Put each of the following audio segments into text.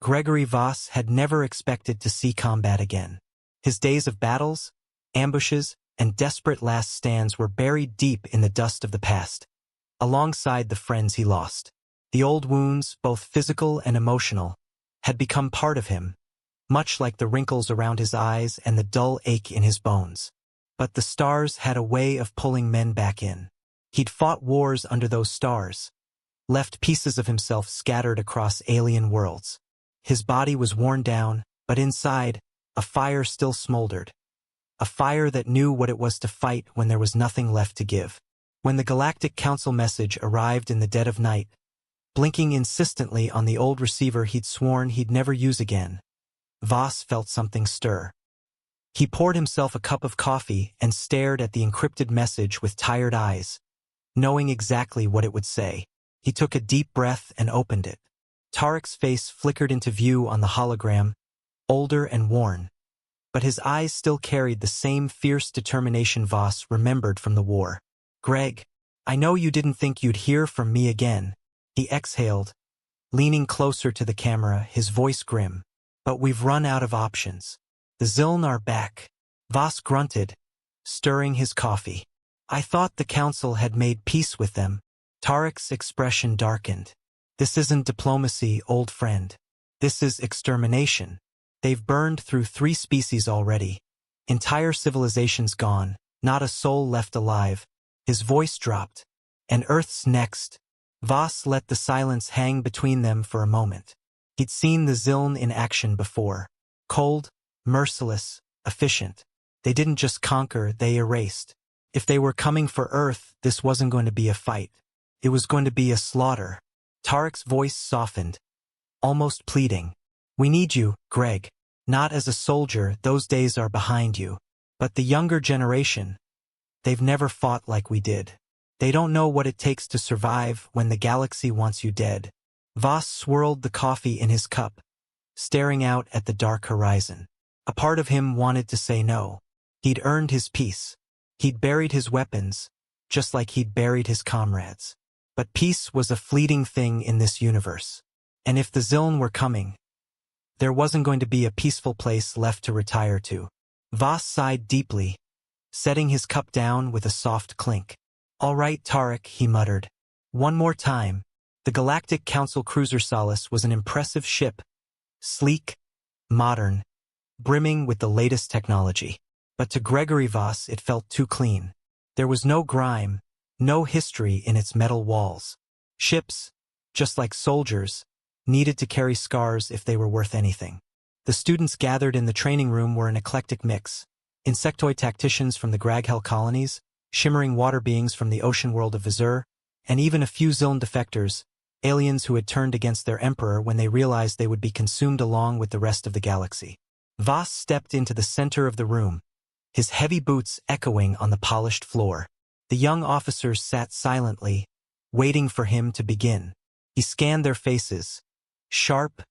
Gregory Voss had never expected to see combat again. His days of battles, ambushes, and desperate last stands were buried deep in the dust of the past, alongside the friends he lost. The old wounds, both physical and emotional, had become part of him, much like the wrinkles around his eyes and the dull ache in his bones. But the stars had a way of pulling men back in. He'd fought wars under those stars, left pieces of himself scattered across alien worlds. His body was worn down, but inside, a fire still smoldered. A fire that knew what it was to fight when there was nothing left to give. When the Galactic Council message arrived in the dead of night, blinking insistently on the old receiver he'd sworn he'd never use again, Voss felt something stir. He poured himself a cup of coffee and stared at the encrypted message with tired eyes, knowing exactly what it would say. He took a deep breath and opened it. Tarek's face flickered into view on the hologram, older and worn, but his eyes still carried the same fierce determination Voss remembered from the war. "Greg, I know you didn't think you'd hear from me again," he exhaled, leaning closer to the camera, his voice grim. "But we've run out of options. The Xiln are back." Voss grunted, stirring his coffee. "I thought the council had made peace with them." Tarek's expression darkened. "This isn't diplomacy, old friend. This is extermination. They've burned through 3 species already. Entire civilizations gone, not a soul left alive." His voice dropped. "And Earth's next." Voss let the silence hang between them for a moment. He'd seen the Xiln in action before. Cold, merciless, efficient. They didn't just conquer, they erased. If they were coming for Earth, this wasn't going to be a fight. It was going to be a slaughter. Tarek's voice softened, almost pleading. "We need you, Greg. Not as a soldier, those days are behind you. But the younger generation, they've never fought like we did. They don't know what it takes to survive when the galaxy wants you dead." Voss swirled the coffee in his cup, staring out at the dark horizon. A part of him wanted to say no. He'd earned his peace. He'd buried his weapons, just like he'd buried his comrades. But peace was a fleeting thing in this universe. And if the Xiln were coming, there wasn't going to be a peaceful place left to retire to. Voss sighed deeply, setting his cup down with a soft clink. "All right, Tarek," he muttered. "One more time." The Galactic Council cruiser Solace was an impressive ship, sleek, modern, brimming with the latest technology. But to Gregory Voss it felt too clean. There was no grime, no history in its metal walls. Ships, just like soldiers, needed to carry scars if they were worth anything. The students gathered in the training room were an eclectic mix. Insectoid tacticians from the Graghel colonies, shimmering water beings from the ocean world of Vizur, and even a few Xiln defectors, aliens who had turned against their emperor when they realized they would be consumed along with the rest of the galaxy. Voss stepped into the center of the room, his heavy boots echoing on the polished floor. The young officers sat silently, waiting for him to begin. He scanned their faces, sharp,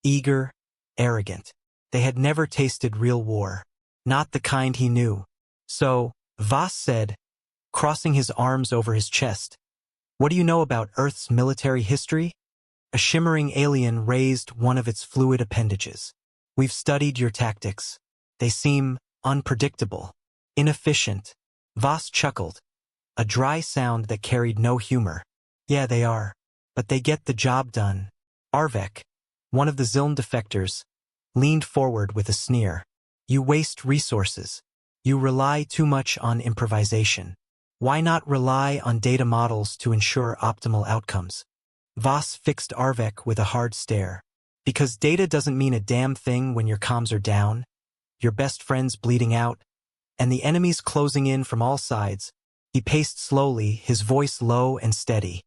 eager, arrogant. They had never tasted real war, not the kind he knew. "So," Voss said, crossing his arms over his chest, "what do you know about Earth's military history?" A shimmering alien raised one of its fluid appendages. "We've studied your tactics. They seem unpredictable, inefficient." Voss chuckled, a dry sound that carried no humor. "Yeah, they are. But they get the job done." Arvek, one of the Xiln defectors, leaned forward with a sneer. "You waste resources. You rely too much on improvisation. Why not rely on data models to ensure optimal outcomes?" Voss fixed Arvek with a hard stare. "Because data doesn't mean a damn thing when your comms are down, your best friend's bleeding out, and the enemy's closing in from all sides." He paced slowly, his voice low and steady.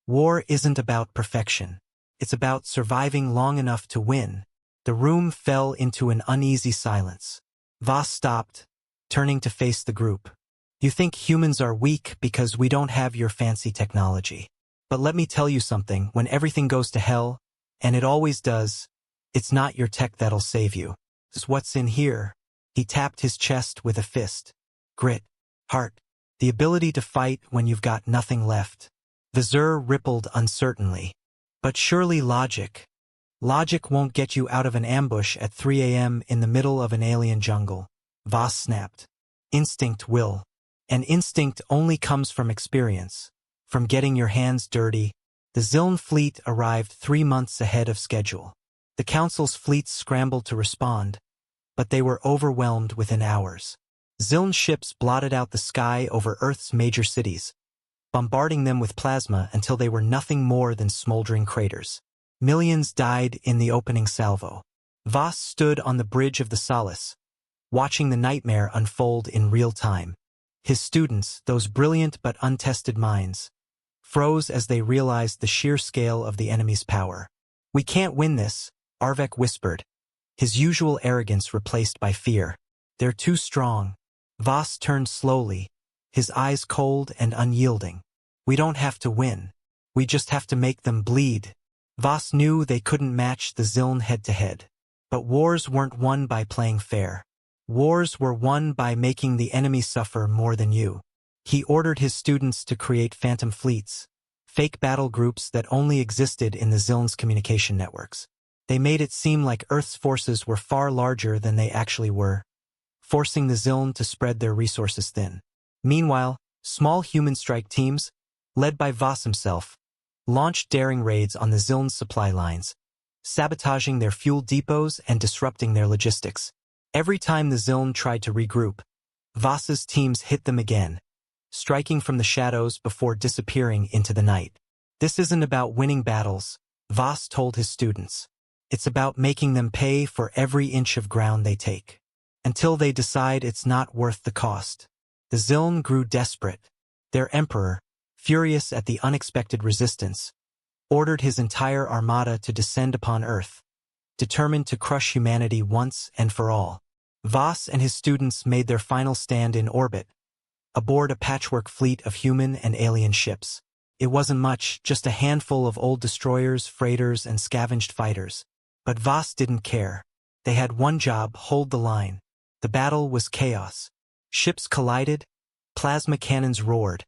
"War isn't about perfection. It's about surviving long enough to win." The room fell into an uneasy silence. Voss stopped, turning to face the group. "You think humans are weak because we don't have your fancy technology. But let me tell you something, when everything goes to hell, and it always does, it's not your tech that'll save you. It's what's in here." He tapped his chest with a fist. "Grit, heart, the ability to fight when you've got nothing left." Vizur rippled uncertainly. "But surely logic. Logic won't get you out of an ambush at 3 a.m. in the middle of an alien jungle. Voss snapped. Instinct will. And instinct only comes from experience, from getting your hands dirty. The Xiln fleet arrived 3 months ahead of schedule. The Council's fleets scrambled to respond, but they were overwhelmed within hours. Xiln ships blotted out the sky over Earth's major cities, bombarding them with plasma until they were nothing more than smoldering craters. Millions died in the opening salvo. Voss stood on the bridge of the Solace, watching the nightmare unfold in real time. His students, those brilliant but untested minds, froze as they realized the sheer scale of the enemy's power. "We can't win this," Arvek whispered, his usual arrogance replaced by fear. "They're too strong." Voss turned slowly, his eyes cold and unyielding. "We don't have to win. We just have to make them bleed." Voss knew they couldn't match the Xiln head-to-head. But wars weren't won by playing fair. Wars were won by making the enemy suffer more than you. He ordered his students to create phantom fleets, fake battle groups that only existed in the Xiln's communication networks. They made it seem like Earth's forces were far larger than they actually were, forcing the Xiln to spread their resources thin. Meanwhile, small human strike teams, led by Voss himself, launched daring raids on the Xiln's supply lines, sabotaging their fuel depots and disrupting their logistics. Every time the Xiln tried to regroup, Voss's teams hit them again, striking from the shadows before disappearing into the night. "This isn't about winning battles," Voss told his students. "It's about making them pay for every inch of ground they take, until they decide it's not worth the cost." The Xiln grew desperate. Their emperor, furious at the unexpected resistance, ordered his entire armada to descend upon Earth, determined to crush humanity once and for all. Voss and his students made their final stand in orbit, aboard a patchwork fleet of human and alien ships. It wasn't much, just a handful of old destroyers, freighters, and scavenged fighters. But Voss didn't care. They had one job: hold the line. The battle was chaos. Ships collided, plasma cannons roared,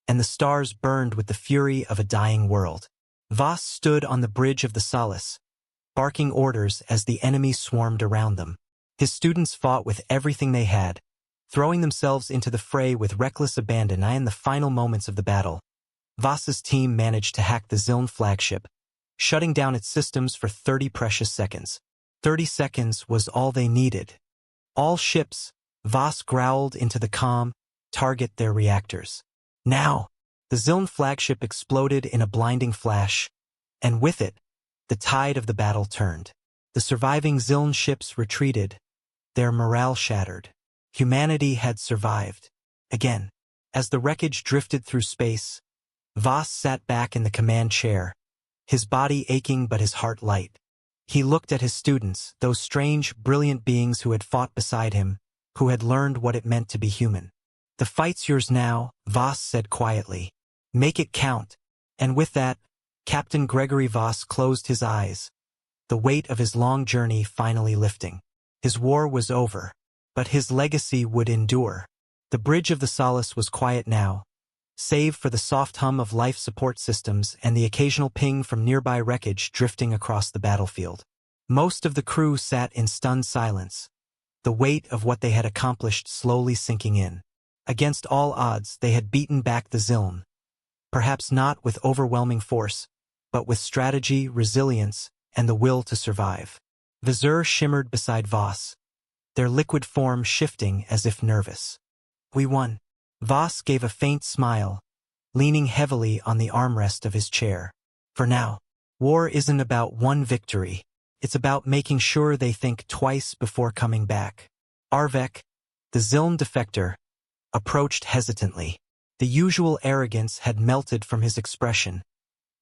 and the stars burned with the fury of a dying world. Voss stood on the bridge of the Solace, barking orders as the enemy swarmed around them. His students fought with everything they had, throwing themselves into the fray with reckless abandon. In the final moments of the battle, Voss's team managed to hack the Xiln flagship, shutting down its systems for 30 precious seconds. 30 seconds was all they needed. "All ships," Voss growled into the calm, "target their reactors. Now!" The Xiln flagship exploded in a blinding flash, and with it, the tide of the battle turned. The surviving Xiln ships retreated, their morale shattered. Humanity had survived. Again, as the wreckage drifted through space, Voss sat back in the command chair, his body aching but his heart light. He looked at his students, those strange, brilliant beings who had fought beside him, who had learned what it meant to be human. "The fight's yours now," Voss said quietly. "Make it count." And with that, Captain Gregory Voss closed his eyes, the weight of his long journey finally lifting. His war was over, but his legacy would endure. The bridge of the Solace was quiet now, save for the soft hum of life support systems and the occasional ping from nearby wreckage drifting across the battlefield. Most of the crew sat in stunned silence, the weight of what they had accomplished slowly sinking in. Against all odds, they had beaten back the Xiln, perhaps not with overwhelming force, but with strategy, resilience, and the will to survive. Vizir shimmered beside Voss, their liquid form shifting as if nervous. "We won." Voss gave a faint smile, leaning heavily on the armrest of his chair. "For now, war isn't about one victory. It's about making sure they think twice before coming back." Arvek, the Xiln defector, approached hesitantly. The usual arrogance had melted from his expression,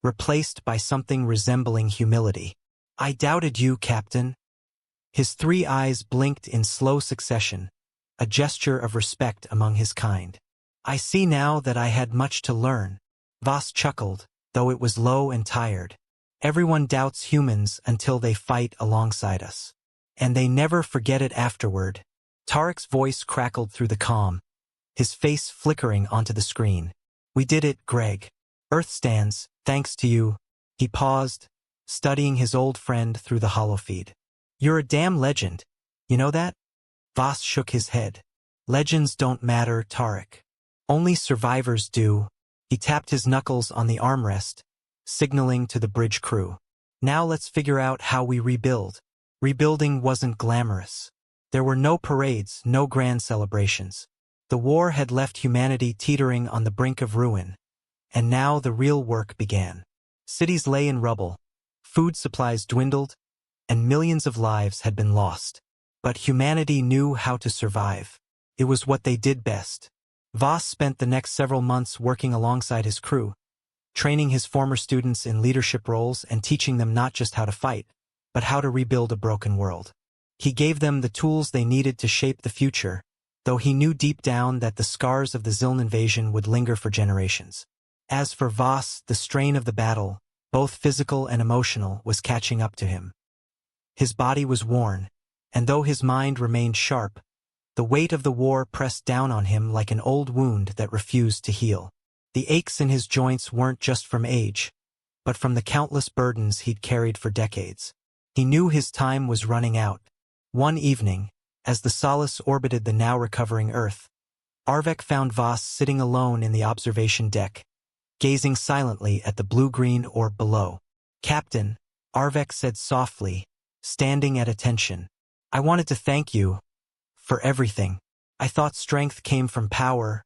replaced by something resembling humility. "I doubted you, Captain." His 3 eyes blinked in slow succession, a gesture of respect among his kind. "I see now that I had much to learn." Voss chuckled, though it was low and tired. "Everyone doubts humans until they fight alongside us. And they never forget it afterward." Tarek's voice crackled through the calm, his face flickering onto the screen. "We did it, Greg. Earth stands, thanks to you." He paused, studying his old friend through the holofeed. "You're a damn legend. You know that?" Voss shook his head. "Legends don't matter, Tarek. Only survivors do." He tapped his knuckles on the armrest, signaling to the bridge crew. "Now let's figure out how we rebuild." Rebuilding wasn't glamorous. There were no parades, no grand celebrations. The war had left humanity teetering on the brink of ruin, and now the real work began. Cities lay in rubble, food supplies dwindled, and millions of lives had been lost. But humanity knew how to survive. It was what they did best. Voss spent the next several months working alongside his crew, training his former students in leadership roles and teaching them not just how to fight, but how to rebuild a broken world. He gave them the tools they needed to shape the future, though he knew deep down that the scars of the Xiln invasion would linger for generations. As for Voss, the strain of the battle, both physical and emotional, was catching up to him. His body was worn, and though his mind remained sharp, the weight of the war pressed down on him like an old wound that refused to heal. The aches in his joints weren't just from age, but from the countless burdens he'd carried for decades. He knew his time was running out. One evening, as the Solace orbited the now recovering Earth, Arvek found Voss sitting alone in the observation deck, gazing silently at the blue-green orb below. "Captain," Arvek said softly, standing at attention, "I wanted to thank you for everything. I thought strength came from power,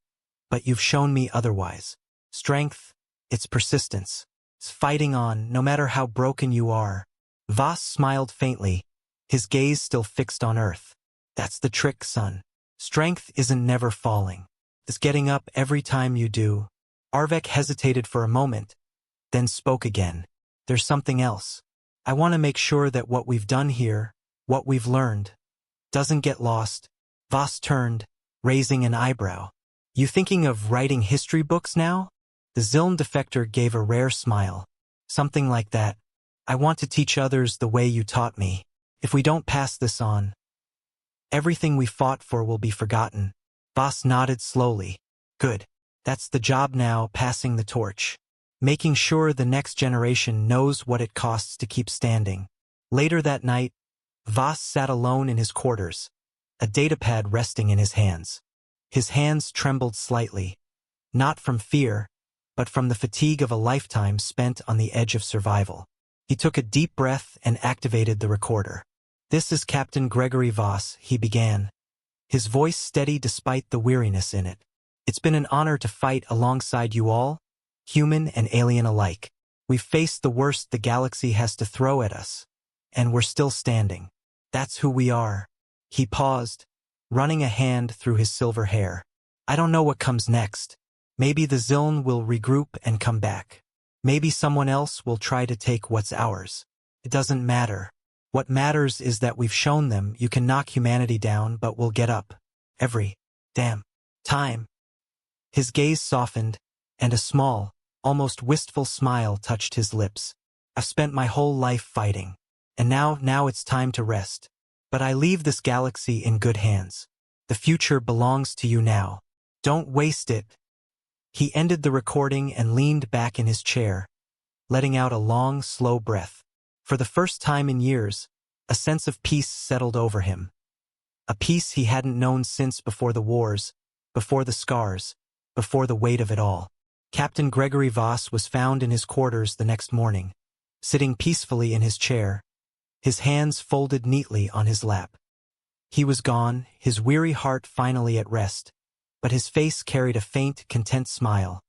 but you've shown me otherwise. Strength, it's persistence. It's fighting on, no matter how broken you are." Voss smiled faintly, his gaze still fixed on Earth. "That's the trick, son. Strength isn't never falling. It's getting up every time you do." Arvek hesitated for a moment, then spoke again. "There's something else. I want to make sure that what we've done here, what we've learned, doesn't get lost." Voss turned, raising an eyebrow. "You thinking of writing history books now?" The Xiln defector gave a rare smile. "Something like that. I want to teach others the way you taught me. If we don't pass this on, everything we fought for will be forgotten." Voss nodded slowly. "Good. That's the job now, passing the torch. Making sure the next generation knows what it costs to keep standing." Later that night, Voss sat alone in his quarters, a datapad resting in his hands. His hands trembled slightly, not from fear, but from the fatigue of a lifetime spent on the edge of survival. He took a deep breath and activated the recorder. "This is Captain Gregory Voss," he began, his voice steady despite the weariness in it. "It's been an honor to fight alongside you all, human and alien alike. We've faced the worst the galaxy has to throw at us, and we're still standing. That's who we are." He paused, running a hand through his silver hair. "I don't know what comes next. Maybe the Xiln will regroup and come back. Maybe someone else will try to take what's ours. It doesn't matter. What matters is that we've shown them you can knock humanity down, but we'll get up. Every damn time." His gaze softened, and a small, almost wistful smile touched his lips. "I've spent my whole life fighting, and now it's time to rest. But I leave this galaxy in good hands. The future belongs to you now. Don't waste it." He ended the recording and leaned back in his chair, letting out a long, slow breath. For the first time in years, a sense of peace settled over him. A peace he hadn't known since before the wars, before the scars, before the weight of it all. Captain Gregory Voss was found in his quarters the next morning, sitting peacefully in his chair, his hands folded neatly on his lap. He was gone, his weary heart finally at rest, but his face carried a faint, content smile.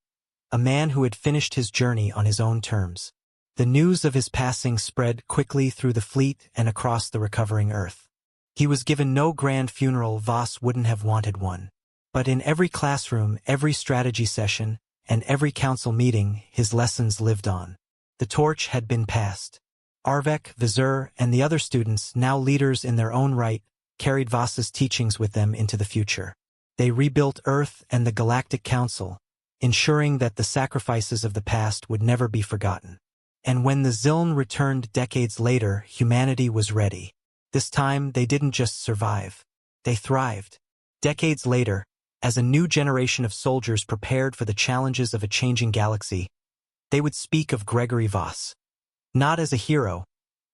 A man who had finished his journey on his own terms. The news of his passing spread quickly through the fleet and across the recovering Earth. He was given no grand funeral. Voss wouldn't have wanted one. But in every classroom, every strategy session, and every council meeting, his lessons lived on. The torch had been passed. Arvek, Vizir, and the other students, now leaders in their own right, carried Voss's teachings with them into the future. They rebuilt Earth and the Galactic Council, ensuring that the sacrifices of the past would never be forgotten. And when the Xiln returned decades later, humanity was ready. This time, they didn't just survive. They thrived. Decades later, as a new generation of soldiers prepared for the challenges of a changing galaxy, they would speak of Gregory Voss, not as a hero,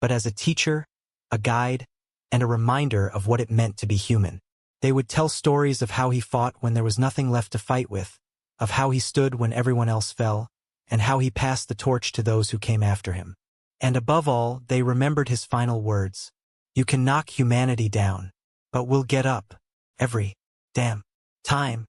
but as a teacher, a guide, and a reminder of what it meant to be human. They would tell stories of how he fought when there was nothing left to fight with, of how he stood when everyone else fell, and how he passed the torch to those who came after him. And above all, they remembered his final words: "You can knock humanity down, but we'll get up, every damn time."